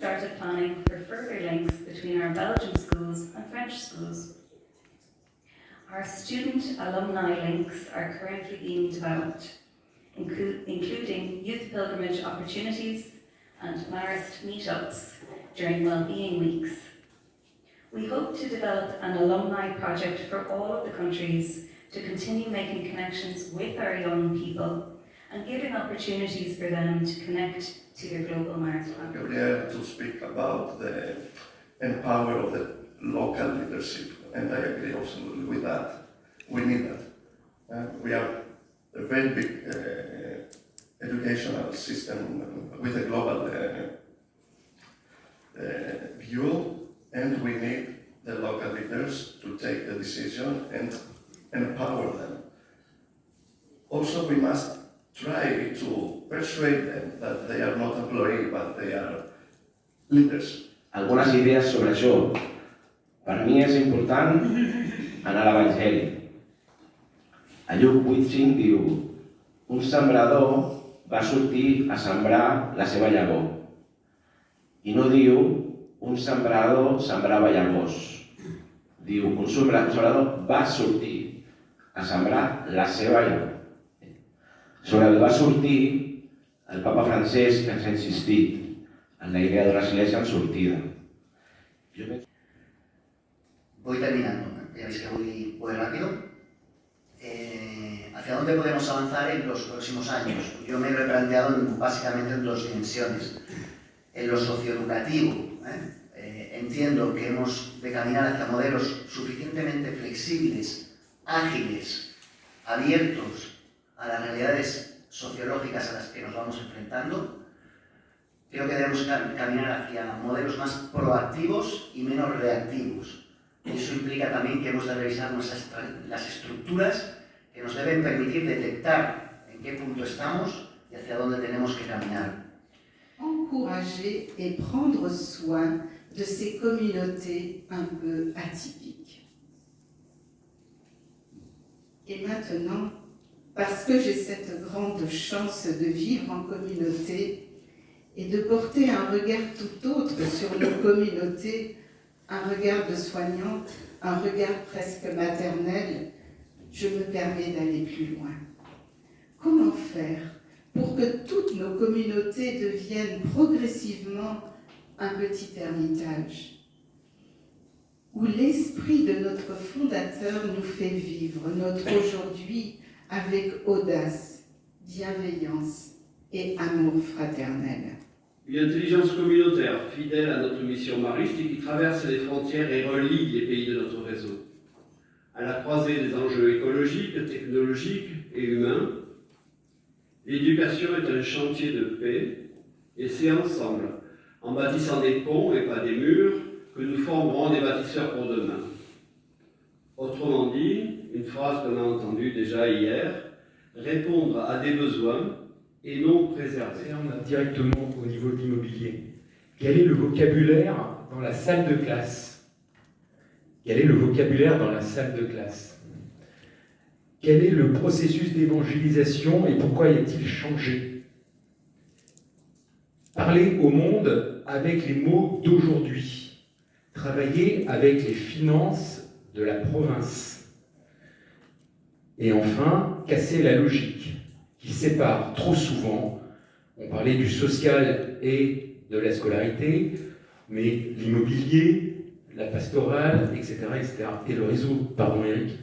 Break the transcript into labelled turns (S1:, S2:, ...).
S1: started planning for further links between our Belgian schools and French schools. Our student alumni links are currently being developed, including youth pilgrimage opportunities and Marist meetups during Wellbeing Weeks. We hope to develop an alumni project for all of the countries to continue making connections with our young people and giving opportunities for them to connect to their global Marist family.
S2: Gabriel to speak about the empower of the local leadership, and I agree also with that. We need that. We are a very big educational system with a global view, and we need the local leaders to take the decision and empower them. Also, we must try to persuade them that they are not employees, but they are leaders.
S3: Algunes idees sobre això. Per mi és important anar a l'Evangeli. A Lluc 8:5 diu: un sembrador va sortir a sembrar la seva llavor. I no diu un sembrador sembrava llavors. Diu un sembrador va sortir a sembrar la seva llavor. Sobre el va sortir, el papa Francesc ens ha insistit en la idea de l'església en sortida.
S4: Voy terminando, ya veis que voy rápido. ¿Hacia dónde podemos avanzar en los próximos años? Yo me he replanteado básicamente en dos dimensiones. En lo socioeducativo, entiendo que hemos de caminar hacia modelos suficientemente flexibles, ágiles, abiertos a las realidades sociológicas a las que nos vamos enfrentando. Creo que debemos caminar hacia modelos más proactivos y menos reactivos. Eso implica también que hemos de revisar las estructuras que nos deben permitir detectar en qué punto estamos y hacia dónde tenemos que caminar.
S5: Encourager et prendre soin de ces communautés un peu atypiques. Et maintenant, parce que j'ai cette grande chance de vivre en communauté et de porter un regard tout autre sur nos communautés, un regard de soignante, un regard presque maternel, je me permets d'aller plus loin. Comment faire pour que toutes nos communautés deviennent progressivement un petit ermitage, où l'esprit de notre fondateur nous fait vivre notre aujourd'hui avec audace, bienveillance et amour fraternel.
S6: Une intelligence communautaire fidèle à notre mission mariste et qui traverse les frontières et relie les pays de notre réseau. À la croisée des enjeux écologiques, technologiques et humains, l'éducation est un chantier de paix et c'est ensemble, en bâtissant des ponts et pas des murs, que nous formerons des bâtisseurs pour demain. Autrement dit, une phrase qu'on a entendue déjà hier, répondre à des besoins et non préserver.
S7: Directement au niveau de l'immobilier. Quel est le vocabulaire dans la salle de classe? Quel est le vocabulaire dans la salle de classe? Quel est le processus d'évangélisation et pourquoi a-t-il changé? Parler au monde avec les mots d'aujourd'hui. Travailler avec les finances de la province. Et enfin, casser la logique qui sépare trop souvent, on parlait du social et de la scolarité, mais l'immobilier, la pastorale, etc., etc. Et le réseau, pardon Eric,